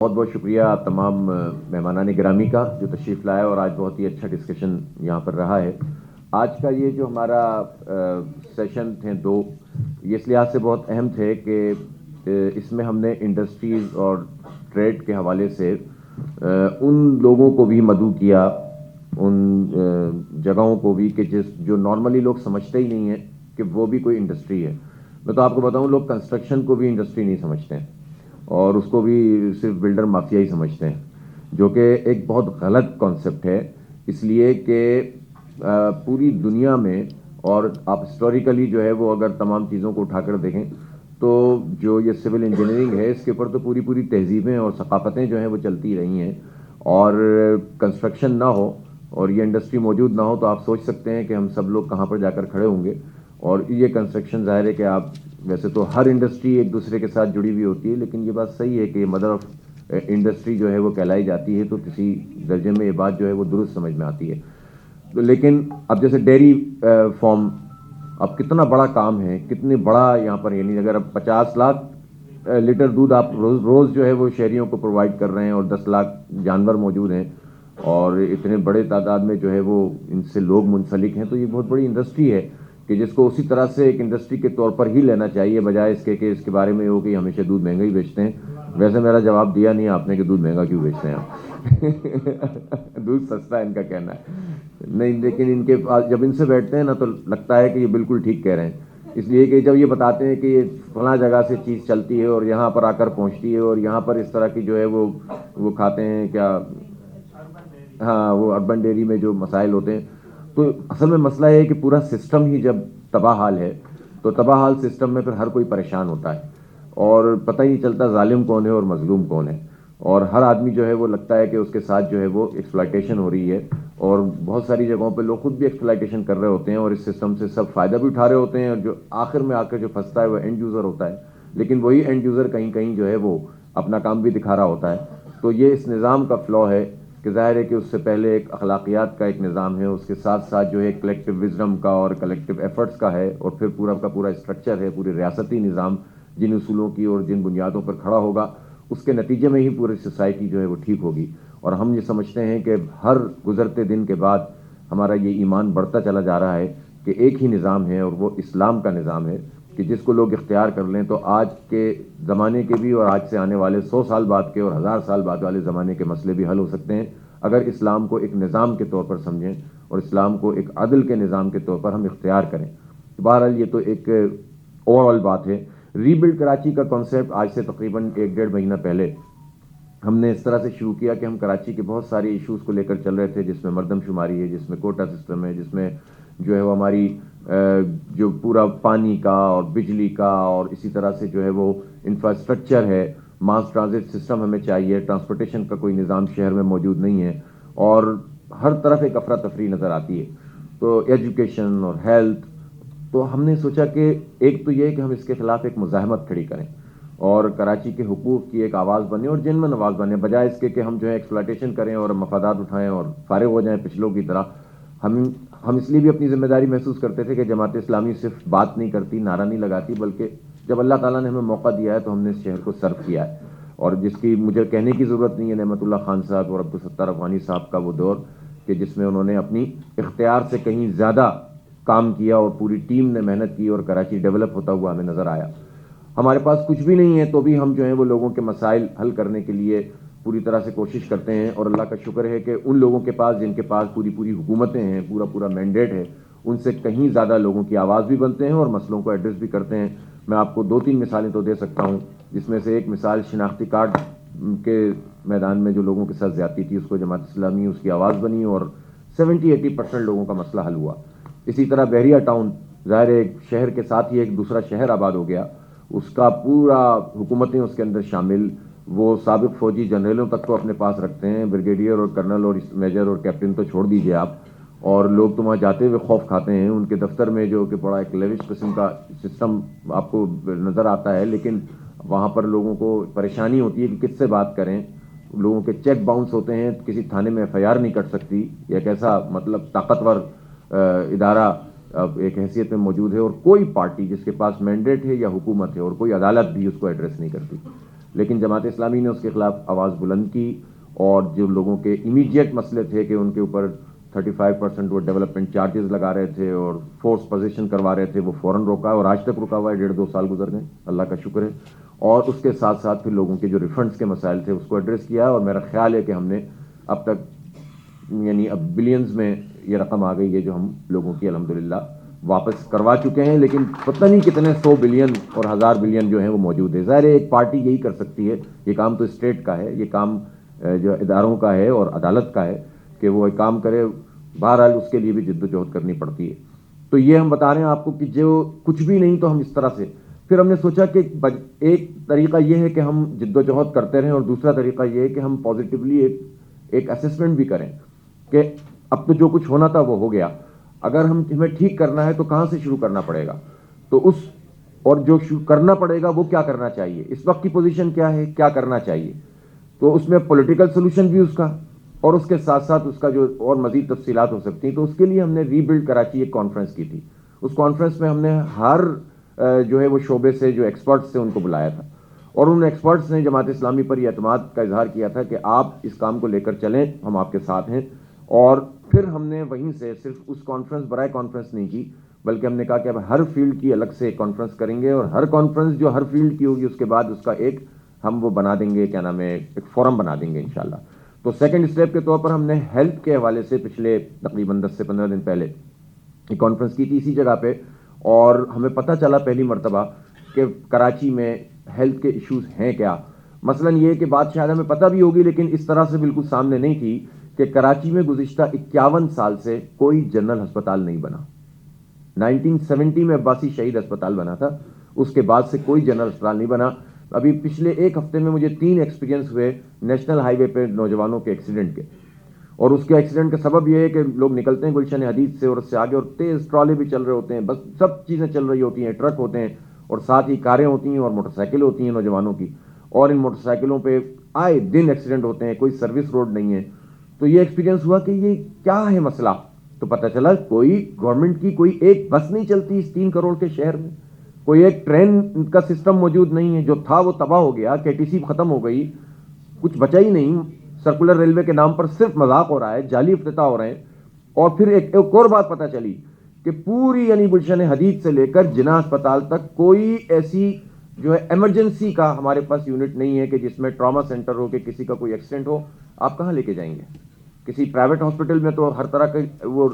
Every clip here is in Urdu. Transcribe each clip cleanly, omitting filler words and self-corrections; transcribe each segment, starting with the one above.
بہت بہت شکریہ تمام مہمانان گرامی کا جو تشریف لائے، اور آج بہت ہی اچھا ڈسکشن یہاں پر رہا ہے۔ آج کا یہ جو ہمارا سیشن تھے دو، یہ اس لحاظ سے بہت اہم تھے کہ اس میں ہم نے انڈسٹریز اور ٹریڈ کے حوالے سے ان لوگوں کو بھی مدعو کیا، ان جگہوں کو بھی کہ جو نارملی لوگ سمجھتے ہی نہیں ہیں کہ وہ بھی کوئی انڈسٹری ہے۔ میں تو آپ کو بتاؤں، لوگ کنسٹرکشن کو بھی انڈسٹری نہیں سمجھتے ہیں اور اس کو بھی صرف بلڈر مافیا ہی سمجھتے ہیں، جو کہ ایک بہت غلط کانسیپٹ ہے۔ اس لیے کہ پوری دنیا میں، اور آپ ہسٹوریکلی جو ہے وہ اگر تمام چیزوں کو اٹھا کر دیکھیں تو جو یہ سول انجینئرنگ ہے، اس کے اوپر تو پوری پوری تہذیبیں اور ثقافتیں جو ہیں وہ چلتی رہی ہیں، اور کنسٹرکشن نہ ہو اور یہ انڈسٹری موجود نہ ہو تو آپ سوچ سکتے ہیں کہ ہم سب لوگ کہاں پر جا کر کھڑے ہوں گے۔ اور یہ کنسٹرکشن ظاہر ہے کہ آپ ویسے تو ہر انڈسٹری ایک دوسرے کے ساتھ جڑی ہوئی ہوتی ہے، لیکن یہ بات صحیح ہے کہ مدر آف انڈسٹری جو ہے وہ کہلائی جاتی ہے، تو کسی درجے میں یہ بات جو ہے وہ درست سمجھ میں آتی ہے۔ لیکن اب جیسے ڈیری فارم، اب کتنا بڑا کام ہے، کتنے بڑا یہاں پر، یعنی اگر اب 50 لاکھ لیٹر دودھ آپ روز جو ہے وہ شہریوں کو پرووائڈ کر رہے ہیں، اور 10 لاکھ جانور موجود ہیں، اور اتنے بڑے تعداد میں جو ہے وہ ان سے لوگ منسلک ہیں، تو یہ بہت بڑی انڈسٹری ہے کہ جس کو اسی طرح سے ایک انڈسٹری کے طور پر ہی لینا چاہیے، بجائے اس کے کہ اس کے بارے میں ہو کہ ہمیشہ دودھ مہنگا ہی بیچتے ہیں۔ ویسے میرا جواب دیا نہیں آپ نے کہ دودھ مہنگا کیوں بیچتے ہیں آپ دودھ سستا ہے ان کا کہنا ہے، نہیں، لیکن ان کے پاس جب ان سے بیٹھتے ہیں نا تو لگتا ہے کہ یہ بالکل ٹھیک کہہ رہے ہیں، اس لیے کہ جب یہ بتاتے ہیں کہ یہ فلاں جگہ سے چیز چلتی ہے اور یہاں پر آ کر پہنچتی ہے، اور یہاں پر اس طرح کی جو ہے وہ کھاتے ہیں کیا، ہاں، وہ اربن ڈیری میں جو مسائل ہوتے ہیں، تو اصل میں مسئلہ یہ ہے کہ پورا سسٹم ہی جب تباہ حال ہے تو تباہ حال سسٹم میں پھر ہر کوئی پریشان ہوتا ہے، اور پتہ ہی نہیں چلتا ظالم کون ہے اور مظلوم کون ہے، اور ہر آدمی جو ہے وہ لگتا ہے کہ اس کے ساتھ جو ہے وہ ایکسپلائٹیشن ہو رہی ہے، اور بہت ساری جگہوں پہ لوگ خود بھی ایکسپلائٹیشن کر رہے ہوتے ہیں، اور اس سسٹم سے سب فائدہ بھی اٹھا رہے ہوتے ہیں، اور جو آخر میں آ کر جو پھنستا ہے وہ اینڈ یوزر ہوتا ہے، لیکن وہی اینڈ یوزر کہیں کہیں جو ہے وہ اپنا کام بھی دکھا رہا ہوتا ہے۔ تو یہ اس نظام کا فلو ہے کہ ظاہر ہے کہ اس سے پہلے ایک اخلاقیات کا ایک نظام ہے، اس کے ساتھ ساتھ جو ہے کلیکٹیو وزڈم کا اور کلیکٹیو ایفرٹس کا ہے، اور پھر پورا کا پورا اسٹرکچر ہے، پورے ریاستی نظام جن اصولوں کی اور جن بنیادوں پر کھڑا ہوگا، اس کے نتیجے میں ہی پوری سوسائٹی جو ہے وہ ٹھیک ہوگی۔ اور ہم یہ سمجھتے ہیں کہ ہر گزرتے دن کے بعد ہمارا یہ ایمان بڑھتا چلا جا رہا ہے کہ ایک ہی نظام ہے، اور وہ اسلام کا نظام ہے، کہ جس کو لوگ اختیار کر لیں تو آج کے زمانے کے بھی، اور آج سے آنے والے 100 سال بعد کے اور 1000 سال بعد والے زمانے کے مسئلے بھی حل ہو سکتے ہیں، اگر اسلام کو ایک نظام کے طور پر سمجھیں اور اسلام کو ایک عدل کے نظام کے طور پر ہم اختیار کریں۔ بہرحال یہ تو ایک اوور آل بات ہے۔ ری بلڈ کراچی کا کانسیپٹ آج سے تقریباً 1 ڈیڑھ مہینہ پہلے ہم نے اس طرح سے شروع کیا کہ ہم کراچی کے بہت ساری ایشوز کو لے کر چل رہے تھے، جس میں مردم شماری ہے، جس میں کوٹا سسٹم ہے، جس میں جو ہے وہ ہماری جو پورا پانی کا اور بجلی کا اور اسی طرح سے جو ہے وہ انفراسٹرکچر ہے، ماس ٹرانزٹ سسٹم ہمیں چاہیے، ٹرانسپورٹیشن کا کوئی نظام شہر میں موجود نہیں ہے، اور ہر طرف ایک افراتفری نظر آتی ہے، تو ایجوکیشن اور ہیلتھ۔ تو ہم نے سوچا کہ ایک تو یہ کہ ہم اس کے خلاف ایک مزاحمت کھڑی کریں اور کراچی کے حقوق کی ایک آواز بنے اور جن میں آواز بنے، بجائے اس کے کہ ہم جو ہے ایکسپلائٹیشن کریں اور مفادات اٹھائیں اور فارغ ہو جائیں پچھلوں کی طرح۔ ہم اس لیے بھی اپنی ذمہ داری محسوس کرتے تھے کہ جماعت اسلامی صرف بات نہیں کرتی، نعرہ نہیں لگاتی، بلکہ جب اللہ تعالیٰ نے ہمیں موقع دیا ہے تو ہم نے اس شہر کو سرو کیا ہے، اور جس کی مجھے کہنے کی ضرورت نہیں ہے، نعمت اللہ خان صاحب اور عبدالستار افغانی صاحب کا وہ دور کہ جس میں انہوں نے اپنی اختیار سے کہیں زیادہ کام کیا، اور پوری ٹیم نے محنت کی، اور کراچی ڈیولپ ہوتا ہوا ہمیں نظر آیا۔ ہمارے پاس کچھ بھی نہیں ہے تو بھی ہم جو ہیں وہ لوگوں کے مسائل حل کرنے کے لیے پوری طرح سے کوشش کرتے ہیں، اور اللہ کا شکر ہے کہ ان لوگوں کے پاس جن کے پاس پوری پوری حکومتیں ہیں، پورا پورا مینڈیٹ ہے، ان سے کہیں زیادہ لوگوں کی آواز بھی بنتے ہیں اور مسئلوں کو ایڈریس بھی کرتے ہیں۔ میں آپ کو 2 3 مثالیں تو دے سکتا ہوں، جس میں سے ایک مثال شناختی کارڈ کے میدان میں جو لوگوں کے ساتھ زیادتی تھی، اس کو جماعت اسلامی اس کی آواز بنی، اور 70-80% لوگوں کا مسئلہ حل ہوا۔ اسی طرح بحریہ ٹاؤن، ظاہر ایک شہر کے ساتھ ہی ایک دوسرا شہر آباد ہو گیا، اس کا پورا حکومتیں اس کے اندر شامل، وہ سابق فوجی جنرلوں تک کو اپنے پاس رکھتے ہیں، بریگیڈیئر اور کرنل اور میجر اور کیپٹن تو چھوڑ دیجیے آپ، اور لوگ تو وہاں جاتے ہوئے خوف کھاتے ہیں، ان کے دفتر میں جو کہ بڑا ایک لیوش قسم کا سسٹم آپ کو نظر آتا ہے، لیکن وہاں پر لوگوں کو پریشانی ہوتی ہے کہ کس سے بات کریں، لوگوں کے چیک باؤنس ہوتے ہیں، کسی تھانے میں FIR نہیں کٹ سکتی، ایک ایسا مطلب طاقتور ادارہ اب ایک حیثیت میں موجود ہے، اور کوئی پارٹی جس کے پاس مینڈیٹ ہے یا حکومت ہے اور کوئی عدالت بھی اس کو ایڈریس نہیں کرتی۔ لیکن جماعت اسلامی نے اس کے خلاف آواز بلند کی، اور جو لوگوں کے امیڈیٹ مسئلے تھے کہ ان کے اوپر 35% وہ ڈیولپمنٹ چارجز لگا رہے تھے اور فورس پوزیشن کروا رہے تھے، وہ فوراً روکا، اور آج تک رکا ہوا ہے، 1.5-2 سال گزر گئے، اللہ کا شکر ہے. اور اس کے ساتھ ساتھ پھر لوگوں کے جو ریفنڈز کے مسائل تھے اس کو ایڈریس کیا، اور میرا خیال ہے کہ ہم نے اب تک یعنی اب بلینز میں یہ رقم آ گئی ہے جو ہم لوگوں کی الحمدللہ واپس کروا چکے ہیں. لیکن پتہ نہیں کتنے 100 بلین اور 1000 بلین جو ہیں وہ موجود ہے. ظاہر ہے ایک پارٹی یہی کر سکتی ہے، یہ کام تو اسٹیٹ کا ہے، یہ کام جو اداروں کا ہے اور عدالت کا ہے کہ وہ ایک کام کرے. بہرحال اس کے لیے بھی جد و جہد کرنی پڑتی ہے. تو یہ ہم بتا رہے ہیں آپ کو کہ جو کچھ بھی نہیں تو ہم اس طرح سے پھر ہم نے سوچا کہ ایک طریقہ یہ ہے کہ ہم جد و جہد کرتے رہیں، اور دوسرا طریقہ یہ ہے کہ ہم پازیٹیولی ایک اسیسمنٹ بھی کریں کہ اب تو جو کچھ ہونا تھا وہ ہو گیا، اگر ہمیں ٹھیک کرنا ہے تو کہاں سے شروع کرنا پڑے گا، تو اس اور جو کرنا پڑے گا وہ کیا کرنا چاہیے، اس وقت کی پوزیشن کیا ہے، کیا کرنا چاہیے. تو اس میں پولیٹیکل سولوشن بھی اس کا، اور اس کے ساتھ ساتھ اس کا جو اور مزید تفصیلات ہو سکتی ہیں. تو اس کے لیے ہم نے ری بلڈ کراچی ایک کانفرنس کی تھی. اس کانفرنس میں ہم نے ہر جو ہے وہ شعبے سے جو ایکسپرٹس تھے ان کو بلایا تھا، اور ان ایکسپرٹس نے جماعت اسلامی پر یہ اعتماد کا اظہار کیا تھا کہ آپ اس کام کو لے کر چلیں، ہم آپ کے ساتھ ہیں. اور پھر ہم نے وہیں سے صرف اس کانفرنس برائے کانفرنس نہیں کی، بلکہ ہم نے کہا کہ اب ہر فیلڈ کی الگ سے ایک کانفرنس کریں گے، اور ہر کانفرنس جو ہر فیلڈ کی ہوگی اس کے بعد اس کا ایک ہم وہ بنا دیں گے، کیا نام ہے، ایک فورم بنا دیں گے انشاءاللہ. تو سیکنڈ اسٹیپ کے طور پر ہم نے ہیلتھ کے حوالے سے پچھلے تقریباً 10 سے 15 دن پہلے ایک کانفرنس کی تھی اسی جگہ پہ، اور ہمیں پتہ چلا پہلی مرتبہ کہ کراچی میں ہیلتھ کے ایشوز ہیں کیا. مثلاً یہ کہ بات شاید ہمیں پتہ بھی ہوگی لیکن اس طرح سے بالکل سامنے نہیں تھی کہ کراچی میں گزشتہ 51 سال سے کوئی جنرل ہسپتال نہیں بنا. 1970 میں عباسی شہید ہسپتال بنا تھا، اس کے بعد سے کوئی جنرل ہسپتال نہیں بنا. ابھی پچھلے ایک ہفتے میں مجھے 3 ایکسپیرینس ہوئے نیشنل ہائی وے پہ نوجوانوں کے ایکسیڈنٹ کے، اور اس کے ایکسیڈنٹ کا سبب یہ ہے کہ لوگ نکلتے ہیں گلشن حدید سے اور اس سے آگے، اور تیز ٹرالے بھی چل رہے ہوتے ہیں، بس سب چیزیں چل رہی ہوتی ہیں، ٹرک ہوتے ہیں اور ساتھ ہی کاریں ہوتی ہیں اور موٹر سائیکل ہوتی ہیں نوجوانوں کی، اور ان موٹر سائیکلوں پہ آئے دن ایکسیڈنٹ ہوتے ہیں، کوئی سروس روڈ نہیں ہے. تو یہ ایکسپیرینس ہوا کہ یہ کیا ہے مسئلہ. تو پتہ چلا کوئی گورنمنٹ کی کوئی ایک بس نہیں چلتی اس 3 کروڑ کے شہر میں، کوئی ایک ٹرین کا سسٹم موجود نہیں ہے، جو تھا وہ تباہ ہو گیا، KTC ختم ہو گئی، کچھ بچا ہی نہیں. سرکولر ریلوے کے نام پر صرف مذاق ہو رہا ہے، جعلی افتتاح ہو رہے ہیں. اور پھر ایک اور بات پتہ چلی کہ پوری یعنی گلشن حدید سے لے کر جناح اسپتال تک کوئی ایسی جو ہے ایمرجنسی کا ہمارے پاس یونٹ نہیں ہے کہ جس میں ٹراما سینٹر ہو کہ کسی کا کوئی ایکسیڈنٹ ہو آپ کہاں لے کے جائیں گے. کسی پرائیویٹ ہاسپٹل میں تو ہر طرح کے وہ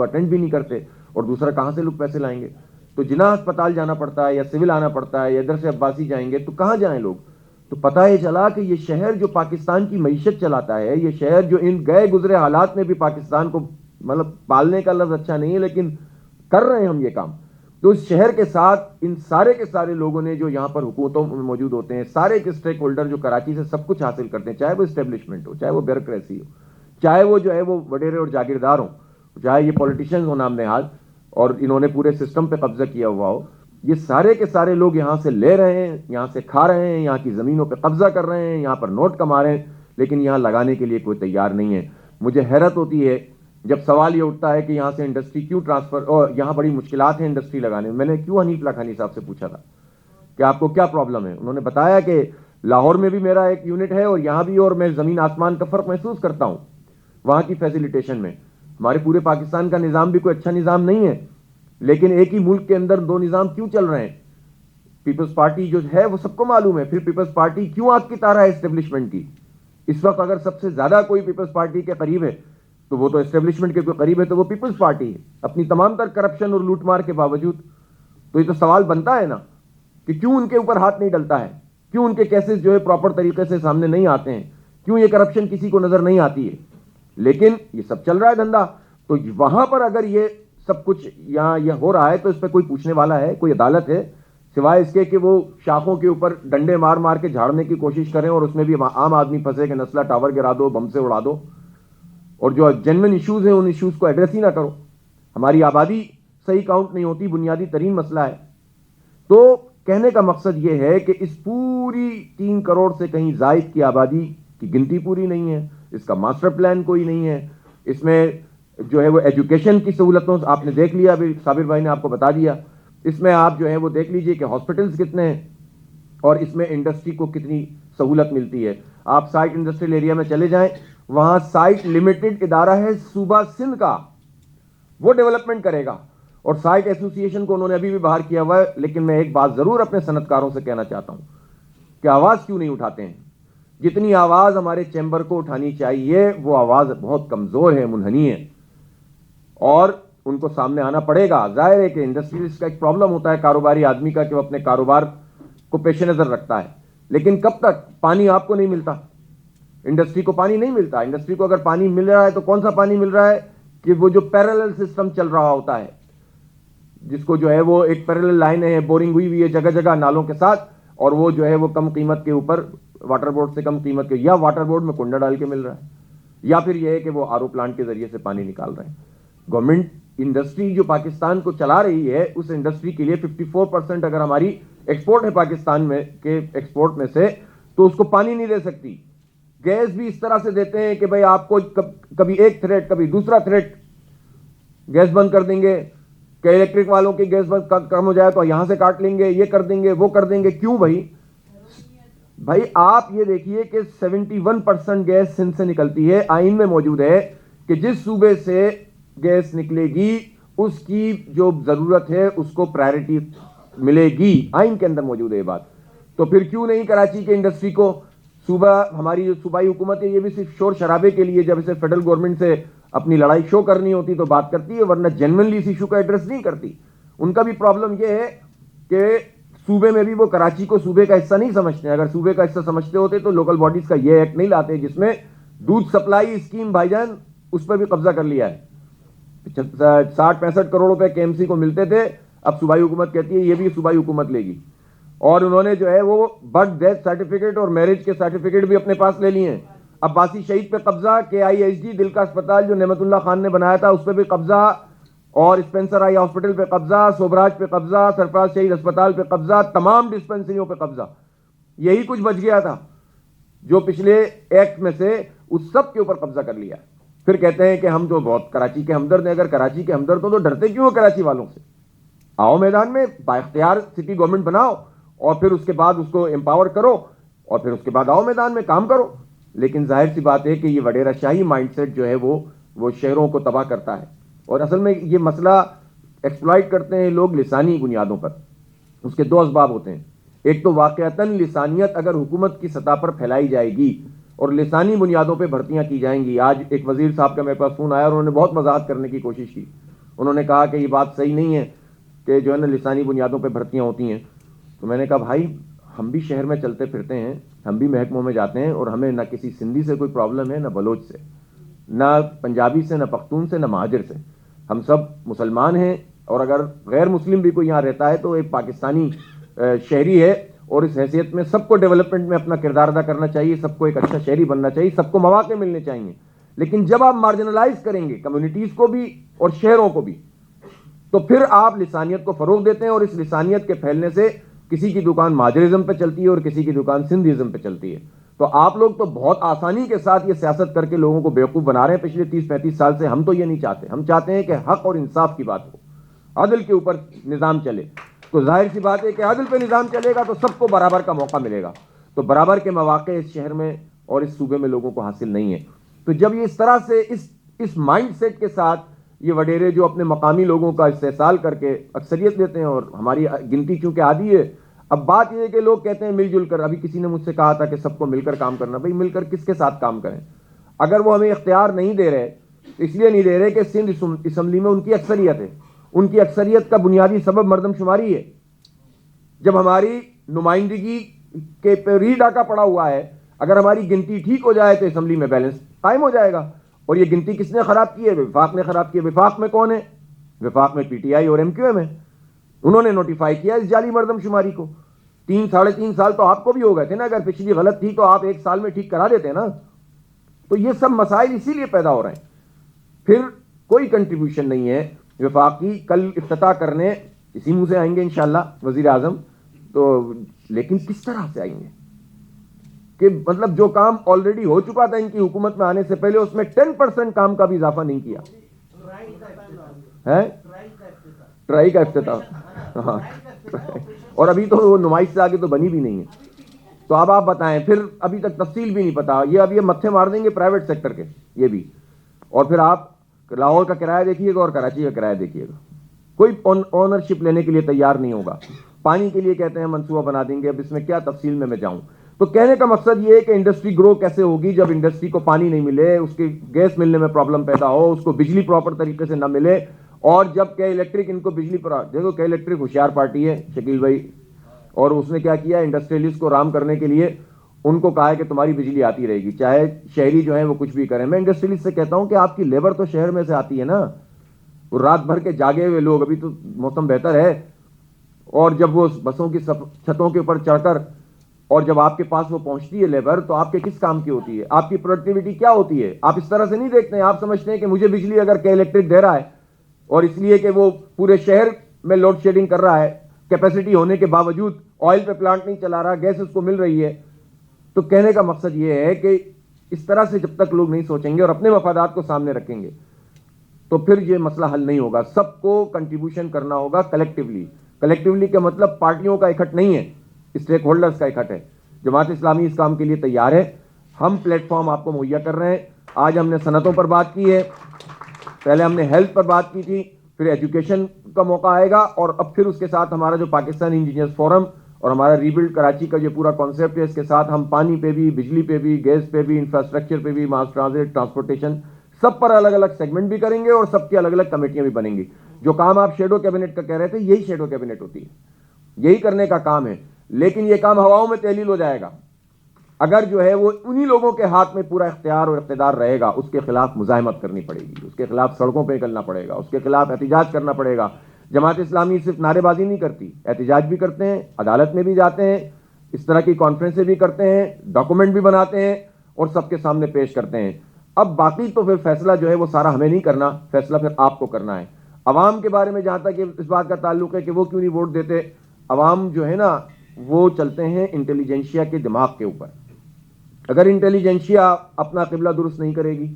اٹینڈ بھی نہیں کرتے، اور دوسرا کہاں سے لوگ پیسے لائیں گے. تو جناح اسپتال جانا پڑتا ہے یا سول آنا پڑتا ہے یا ادھر سے عباسی جائیں گے، تو کہاں جائیں لوگ. تو پتہ یہ چلا کہ یہ شہر جو پاکستان کی معیشت چلاتا ہے، یہ شہر جو ان گئے گزرے حالات میں بھی پاکستان کو مطلب پالنے کا لفظ اچھا نہیں ہے لیکن کر رہے ہیں ہم یہ کام. تو اس شہر کے ساتھ ان سارے کے سارے لوگوں نے جو یہاں پر حکومتوں میں موجود ہوتے ہیں، سارے کے اسٹیک ہولڈر جو کراچی سے سب کچھ حاصل کرتے ہیں، چاہے وہ اسٹیبلشمنٹ ہو، چاہے وہ بیوروکریسی ہو، چاہے وہ جو ہے وہ وڈیرے اور جاگیردار ہوں، چاہے یہ پولیٹیشینز ہوں نام نہاد اور انہوں نے پورے سسٹم پہ قبضہ کیا ہوا ہو، یہ سارے کے سارے لوگ یہاں سے لے رہے ہیں، یہاں سے کھا رہے ہیں، یہاں کی زمینوں پہ قبضہ کر رہے ہیں، یہاں پر نوٹ کما رہے ہیں، لیکن یہاں لگانے کے لیے کوئی تیار نہیں ہے. مجھے حیرت ہوتی ہے جب سوال یہ اٹھتا ہے کہ یہاں سے انڈسٹری کیوں ٹرانسفر، اور یہاں بڑی مشکلات ہیں انڈسٹری لگانے میں. میں نے کیوں حنیف لاکھانی صاحب سے پوچھا تھا کہ آپ کو کیا پرابلم ہے، انہوں نے بتایا کہ لاہور میں بھی میرا ایک یونٹ ہے اور یہاں بھی، اور میں زمین آسمان کا فرق محسوس کرتا ہوں وہاں کی فیسیلیٹیشن میں. ہمارے پورے پاکستان کا نظام بھی کوئی اچھا نظام نہیں ہے، لیکن ایک ہی ملک کے اندر 2 نظام کیوں چل رہے ہیں. پیپلز پارٹی جو ہے وہ سب کو معلوم ہے، پھر پیپلز پارٹی کیوں آپ کی طرح ہے اسٹیبلشمنٹ کی. اس وقت اگر سب سے زیادہ کوئی پیپلز پارٹی کے قریب ہے تو وہ تو اسٹیبلشمنٹ کے کوئی قریب ہے تو وہ پیپلز پارٹی ہے، اپنی تمام تر کرپشن اور لوٹ مار کے باوجود. تو یہ تو سوال بنتا ہے نا کہ کیوں ان کے اوپر ہاتھ نہیں ڈلتا ہے، کیوں ان کے کیسز جو ہے پراپر طریقے سے سامنے نہیں آتے ہیں، کیوں یہ کرپشن کسی کو نظر نہیں آتی ہے. لیکن یہ سب چل رہا ہے دھندا. تو وہاں پر اگر یہ سب کچھ یہاں یہ ہو رہا ہے تو اس پہ کوئی پوچھنے والا ہے، کوئی عدالت ہے، سوائے اس کے کہ وہ شاخوں کے اوپر ڈنڈے مار مار کے جھاڑنے کی کوشش کریں اور اس میں بھی عام آدمی پھنسے کہ نسلہ ٹاور گرا دو، بم سے اڑا دو، اور جو جینوئن ایشوز ہیں ان ایشوز کو ایڈریس ہی نہ کرو. ہماری آبادی صحیح کاؤنٹ نہیں ہوتی، بنیادی ترین مسئلہ ہے. تو کہنے کا مقصد یہ ہے کہ اس پوری 3 کروڑ سے کہیں زائد کی آبادی کی گنتی پوری نہیں ہے، اس کا ماسٹر پلان کوئی نہیں ہے. اس میں جو ہے وہ ایجوکیشن کی سہولتوں آپ نے دیکھ لیا، ابھی صابر بھائی نے آپ کو بتا دیا. اس میں آپ جو ہے وہ دیکھ لیجئے کہ ہاسپٹلز کتنے ہیں، اور اس میں انڈسٹری کو کتنی سہولت ملتی ہے. آپ سائٹ انڈسٹریل ایریا میں چلے جائیں, وہاں سائٹ لمیٹڈ ادارہ ہے صوبہ سندھ کا, وہ ڈیولپمنٹ کرے گا, اور سائٹ ایسوسیشن کو انہوں نے ابھی بھی باہر کیا ہوا ہے. لیکن میں ایک بات ضرور اپنے صنعت کاروں سے کہنا چاہتا ہوں کہ آواز کیوں نہیں اٹھاتے ہیں؟ جتنی آواز ہمارے چیمبر کو اٹھانی چاہیے وہ آواز بہت کمزور ہے, منحنی ہے, اور ان کو سامنے آنا پڑے گا. ظاہر ہے کہ انڈسٹریز کا ایک پرابلم ہوتا ہے کاروباری آدمی کا کہ وہ اپنے کاروبار کو پیش نظر رکھتا ہے, لیکن کب تک؟ پانی آپ کو نہیں ملتا, انڈسٹری کو پانی نہیں ملتا. انڈسٹری کو اگر پانی مل رہا ہے تو کون سا پانی مل رہا ہے؟ کہ وہ جو پیرالل سسٹم چل رہا ہوتا ہے, جس کو جو ہے وہ ایک پیرالل لائن ہے, بورنگ ہوئی ہوئی ہے جگہ جگہ نالوں کے ساتھ, اور وہ جو ہے وہ کم قیمت کے اوپر واٹر بورڈ سے کم قیمت کے, یا واٹر بورڈ میں کنڈا ڈال کے مل رہا ہے, یا پھر یہ ہے کہ وہ آر او پلانٹ کے ذریعے سے پانی نکال رہے ہیں. گورنمنٹ انڈسٹری جو پاکستان کو چلا رہی ہے, اس انڈسٹری کے لیے 54% اگر ہماری ایکسپورٹ ہے پاکستان میں کے ایکسپورٹ میں سے, تو اس کو پانی نہیں دے سکتی. گیس بھی اس طرح سے دیتے ہیں کہ بھئی آپ کو کبھی ایک تھریٹ کبھی دوسرا تھریٹ, گیس بند کر دیں گے کہ الیکٹرک والوں کی گیس بند کم ہو جائے تو یہاں سے کاٹ لیں گے, یہ کر دیں گے, وہ کر دیں گے. کیوں بھائی آپ یہ دیکھیے کہ 71% گیس سندھ سے نکلتی ہے. آئین میں موجود ہے کہ جس صوبے سے گیس نکلے گی اس کی جو ضرورت ہے اس کو پرائرٹی ملے گی, آئین کے اندر موجود ہے یہ بات. تو پھر کیوں نہیں کراچی کے انڈسٹری کو صوبہ, ہماری جو صوبائی حکومت ہے یہ بھی صرف شور شرابے کے لیے جب اسے فیڈرل گورنمنٹ سے اپنی لڑائی شو کرنی ہوتی تو بات کرتی ہے, ورنہ جنرلی اس ایشو کا ایڈریس نہیں کرتی. ان کا بھی پرابلم یہ ہے کہ صوبے میں بھی وہ کراچی کو صوبے کا حصہ نہیں سمجھتے. اگر صوبے کا حصہ سمجھتے ہوتے تو لوکل باڈیز کا یہ ایکٹ نہیں لاتے جس میں دودھ سپلائی اسکیم بھائی جان اس پر بھی قبضہ کر لیا ہے. 60-65 کروڑ روپے کے ایم سی کو ملتے تھے, اب صوبائی حکومت کہتی ہے یہ بھی صوبائی حکومت لے گی. اور انہوں نے جو ہے وہ برتھ ڈیتھ سرٹیفکیٹ اور میرج کے سرٹیفکیٹ بھی اپنے پاس لے لیے ہیں. عباسی شہید پہ قبضہ, کے آئی ایچ ڈی دل کا اسپتال جو نعمت اللہ خان نے بنایا تھا اس پہ بھی قبضہ, اور اسپینسر آئی ہاسپٹل پہ قبضہ, سوبراج پہ قبضہ, سرفراز شہید اسپتال پہ قبضہ, تمام ڈسپینسریوں پہ قبضہ. یہی کچھ بچ گیا تھا جو پچھلے ایکٹ میں سے, اس سب کے اوپر قبضہ کر لیا. پھر کہتے ہیں کہ ہم تو بہت کراچی کے ہمدرد ہیں. اگر کراچی کے ہمدرد ہو تو ڈرتے کیوں ہو کراچی والوں سے؟ آؤ میدان میں, بااختیار سٹی گورنمنٹ بناؤ, اور پھر اس کے بعد اس کو امپاور کرو, اور پھر اس کے بعد آؤ میدان میں کام کرو. لیکن ظاہر سی بات ہے کہ یہ وڈیرا شاہی مائنڈ سیٹ جو ہے وہ شہروں کو تباہ کرتا ہے. اور اصل میں یہ مسئلہ ایکسپلائٹ کرتے ہیں لوگ لسانی بنیادوں پر. اس کے دو اسباب ہوتے ہیں. ایک تو واقعتاً لسانیت اگر حکومت کی سطح پر پھیلائی جائے گی اور لسانی بنیادوں پہ بھرتیاں کی جائیں گی. آج ایک وزیر صاحب کا میرے پاس فون آیا اور انہوں نے بہت وضاحت کرنے کی کوشش کی. انہوں نے کہا کہ یہ بات صحیح نہیں ہے کہ جو ہے نا لسانی بنیادوں پہ بھرتیاں ہوتی ہیں. تو میں نے کہا بھائی ہم بھی شہر میں چلتے پھرتے ہیں, ہم بھی محکموں میں جاتے ہیں, اور ہمیں نہ کسی سندھی سے کوئی پرابلم ہے, نہ بلوچ سے, نہ پنجابی سے, نہ پختون سے, نہ مہاجر سے. ہم سب مسلمان ہیں, اور اگر غیر مسلم بھی کوئی یہاں رہتا ہے تو ایک پاکستانی شہری ہے, اور اس حیثیت میں سب کو ڈیولپمنٹ میں اپنا کردار ادا کرنا چاہیے, سب کو ایک اچھا شہری بننا چاہیے, سب کو مواقع ملنے چاہیے. لیکن جب آپ مارجنلائز کریں گے کمیونٹیز کو بھی اور شہروں کو بھی, تو پھر آپ لسانیت کو فروغ دیتے ہیں, اور اس لسانیت کے پھیلنے سے کسی کی دکان مہاجرزم پہ چلتی ہے اور کسی کی دکان سندھیزم پہ چلتی ہے. تو آپ لوگ تو بہت آسانی کے ساتھ یہ سیاست کر کے لوگوں کو بیوقوف بنا رہے ہیں پچھلے 30-35 سال سے. ہم تو یہ نہیں چاہتے, ہم چاہتے ہیں کہ حق اور انصاف کی بات ہو, عدل کے اوپر نظام چلے. تو ظاہر سی بات ہے کہ عدل پہ نظام چلے گا تو سب کو برابر کا موقع ملے گا. تو برابر کے مواقع اس شہر میں اور اس صوبے میں لوگوں کو حاصل نہیں ہے. تو جب یہ اس طرح سے اس مائنڈ سیٹ کے ساتھ یہ وڈیرے جو اپنے مقامی لوگوں کا استحصال کر کے اکثریت لیتے ہیں, اور ہماری گنتی چونکہ آدھی ہے, اب بات یہ ہے کہ لوگ کہتے ہیں مل جل کر. ابھی کسی نے مجھ سے کہا تھا کہ سب کو مل کر کام کرنا. بھائی مل کر کس کے ساتھ کام کریں؟ اگر وہ ہمیں اختیار نہیں دے رہے, اس لیے نہیں دے رہے کہ سندھ اسمبلی میں ان کی اکثریت ہے. ان کی اکثریت کا بنیادی سبب مردم شماری ہے. جب ہماری نمائندگی کے پہ ری ڈاکہ پڑا ہوا ہے, اگر ہماری گنتی ٹھیک ہو جائے تو اسمبلی میں بیلنس قائم ہو جائے گا. اور یہ گنتی کس نے خراب کی ہے؟ وفاق نے خراب کی ہے. وفاق میں کون ہے؟ وفاق میں پی ٹی آئی اور ایم کیو ایم ہے. انہوں نے نوٹیفائی کیا اس جعلی مردم شماری کو. 3-3.5 سال تو آپ کو بھی ہو گئے تھے نا. اگر پچھلی غلط تھی تو آپ 1 سال میں ٹھیک کرا دیتے نا. تو یہ سب مسائل اسی لیے پیدا ہو رہے ہیں. پھر کوئی کنٹریبیوشن نہیں ہے وفاق کی. کل افتتاح کرنے اسی منہ سے آئیں گے انشاءاللہ وزیر اعظم. تو لیکن کس طرح سے آئیں گے کہ مطلب جو کام آلریڈی ہو چکا تھا ان کی حکومت میں آنے سے پہلے, اس میں 10% کام کا بھی اضافہ نہیں کیا ہے. ٹرائی کا افتتاح, ہاں اور ابھی تو وہ نمائش سے آگے تو بنی بھی نہیں ہے. تو اب آپ بتائیں, پھر ابھی تک تفصیل بھی نہیں پتا, اب یہ متھے مار دیں گے پرائیویٹ سیکٹر کے یہ بھی. اور پھر آپ لاہور کا کرایہ دیکھیے گا اور کراچی کا کرایہ دیکھیے گا, کوئی اونرشپ لینے کے لیے تیار نہیں ہوگا. پانی کے لیے کہتے ہیں منصوبہ بنا دیں گے, اب اس میں کیا تفصیل میں جاؤں. تو کہنے کا مقصد یہ ہے کہ انڈسٹری گرو کیسے ہوگی جب انڈسٹری کو پانی نہیں ملے, اس کی گیس ملنے میں پرابلم پیدا ہو, اس کو بجلی پراپر طریقے سے نہ ملے, اور جب کہ الیکٹرک ان کو بجلی پر دیکھو کہ الیکٹرک ہوشیار پارٹی ہے شکیل بھائی, اور اس نے کیا کیا انڈسٹریلسٹ کو رام کرنے کے لیے ان کو کہا ہے کہ تمہاری بجلی آتی رہے گی چاہے شہری جو ہیں وہ کچھ بھی کریں. میں انڈسٹریلسٹ سے کہتا ہوں کہ آپ کی لیبر تو شہر میں سے آتی ہے نا, وہ رات بھر کے جاگے ہوئے لوگ, ابھی تو موسم بہتر ہے, اور جب وہ بسوں کی چھتوں کے اوپر چڑھ کر اور جب آپ کے پاس وہ پہنچتی ہے لیبر, تو آپ کے کس کام کی ہوتی ہے, آپ کی پروڈکٹیوٹی کیا ہوتی ہے. آپ اس طرح سے نہیں دیکھتے ہیں, آپ سمجھتے ہیں کہ مجھے بجلی اگر کہ الیکٹرک دے رہا ہے اور اس لیے کہ وہ پورے شہر میں لوڈ شیڈنگ کر رہا ہے, کیپیسٹی ہونے کے باوجود آئل پہ پلانٹ نہیں چلا رہا, گیس اس کو مل رہی ہے. تو کہنے کا مقصد یہ ہے کہ اس طرح سے جب تک لوگ نہیں سوچیں گے اور اپنے مفادات کو سامنے رکھیں گے تو پھر یہ مسئلہ حل نہیں ہوگا. سب کو کنٹریبیوشن کرنا ہوگا کلیکٹیولی. کلیکٹیولی کا مطلب پارٹیوں کا اکٹھ نہیں ہے, اسٹیک ہولڈرز کا اکٹھ ہے. جماعت اسلامی اس کام کے لیے تیار ہے, ہم پلیٹ فارم آپ کو مہیا کر رہے ہیں. آج ہم نے صنعتوں پر بات کی ہے, پہلے ہم نے ہیلتھ پر بات کی تھی, پھر ایجوکیشن کا موقع آئے گا, اور اب پھر اس کے ساتھ ہمارا جو پاکستان انجینئرز فورم اور ہمارا ریبلڈ کراچی کا جو پورا کانسیپٹ ہے, اس کے ساتھ ہم پانی پہ بھی, بجلی پہ بھی, گیس پہ بھی, انفراسٹرکچر پہ بھی, ماس ٹرانزٹ, ٹرانسپورٹیشن, سب پر الگ الگ سیگمنٹ بھی کریں گے اور سب کی الگ الگ کمیٹیاں بھی بنیں گی. جو کام آپ شیڈو کیبنٹ کا کہہ رہے تھے, یہی شیڈو کیبنٹ ہوتی ہے, یہی کرنے کا کام ہے. لیکن یہ کام ہواؤں میں تحلیل ہو جائے گا اگر جو ہے وہ انہی لوگوں کے ہاتھ میں پورا اختیار اور اقتدار رہے گا. اس کے خلاف مزاحمت کرنی پڑے گی, اس کے خلاف سڑکوں پہ نکلنا پڑے گا, اس کے خلاف احتجاج کرنا پڑے گا. جماعت اسلامی صرف نعرے بازی نہیں کرتی, احتجاج بھی کرتے ہیں, عدالت میں بھی جاتے ہیں, اس طرح کی کانفرنسیں بھی کرتے ہیں, ڈاکومنٹ بھی بناتے ہیں اور سب کے سامنے پیش کرتے ہیں. اب باقی تو پھر فیصلہ جو ہے وہ سارا ہمیں نہیں کرنا, فیصلہ پھر آپ کو کرنا ہے. عوام کے بارے میں جہاں تک اس بات کا تعلق ہے کہ وہ کیوں نہیں ووٹ دیتے, عوام جو ہے نا وہ چلتے ہیں انٹیلیجنشیا کے دماغ کے اوپر. اگر انٹیلیجنشیا اپنا قبلہ درست نہیں کرے گی,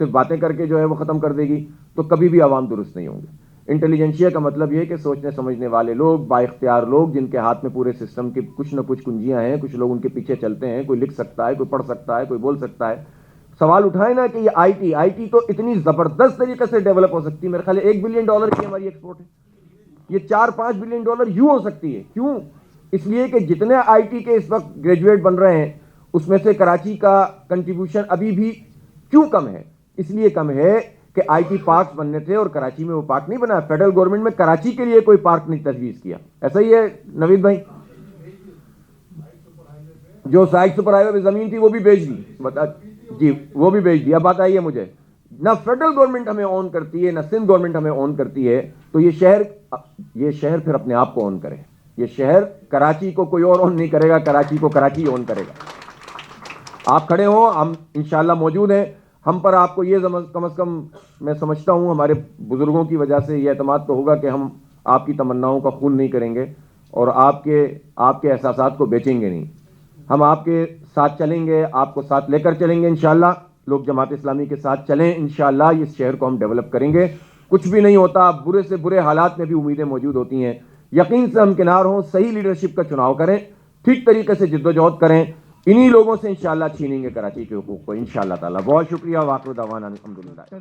صرف باتیں کر کے جو ہے وہ ختم کر دے گی, تو کبھی بھی عوام درست نہیں ہوں گے. انٹیلیجنشیا کا مطلب یہ کہ سوچنے سمجھنے والے لوگ, با اختیار لوگ, جن کے ہاتھ میں پورے سسٹم کی کچھ نہ کچھ کنجیاں ہیں, کچھ لوگ ان کے پیچھے چلتے ہیں, کوئی لکھ سکتا ہے, کوئی پڑھ سکتا ہے, کوئی بول سکتا ہے. سوال اٹھائے نا کہ یہ آئی ٹی تو اتنی زبردست طریقے سے ڈیولپ ہو سکتی ہے, میرے خیال ہے $1 بلین کی ہماری ایکسپورٹ ہے, یہ $4-5 بلین یوں ہو سکتی ہے. کیوں؟ اس لیے کہ جتنے آئی ٹی کے اس وقت گریجویٹ بن رہے ہیں اس میں سے کراچی کا کنٹریبیوشن ابھی بھی کیوں کم ہے؟ اس لیے کم ہے کہ آئی ٹی پارکس بننے تھے اور کراچی میں وہ پارک نہیں بنا. فیڈرل گورنمنٹ میں کراچی کے لیے کوئی پارک نہیں تجویز کیا. ایسا ہی ہے نوید بھائی, جو سائٹ سپر ہائی وے پہ زمین تھی وہ بھی بیچ دی, بتا جی وہ بھی بیچ دی. اب بات آئیے مجھے, نہ فیڈرل گورنمنٹ ہمیں اون کرتی ہے, نہ سندھ گورنمنٹ ہمیں اون کرتی ہے, تو یہ شہر پھر اپنے آپ کو اون کرے. یہ شہر کراچی کو کوئی اور اون نہیں کرے گا, کراچی کو کراچی اون کرے گا. آپ کھڑے ہوں, ہم انشاءاللہ موجود ہیں. ہم پر آپ کو یہ کم از کم میں سمجھتا ہوں ہمارے بزرگوں کی وجہ سے یہ اعتماد تو ہوگا کہ ہم آپ کی تمناؤں کا خون نہیں کریں گے اور آپ کے احساسات کو بیچیں گے نہیں. ہم آپ کے ساتھ چلیں گے, آپ کو ساتھ لے کر چلیں گے انشاءاللہ. لوگ جماعت اسلامی کے ساتھ چلیں انشاءاللہ, اس شہر کو ہم ڈیولپ کریں گے. کچھ بھی نہیں ہوتا, برے سے برے حالات میں بھی امیدیں موجود ہوتی ہیں. یقین سے ہم کنار ہوں, صحیح لیڈرشپ کا چناؤ کریں, ٹھیک طریقے سے جد و جہد کریں. انہی لوگوں سے انشاءاللہ چھینیں گے کراچی کے حقوق کو انشاءاللہ تعالی. بہت شکریہ. واخر دعوانا الحمدللہ.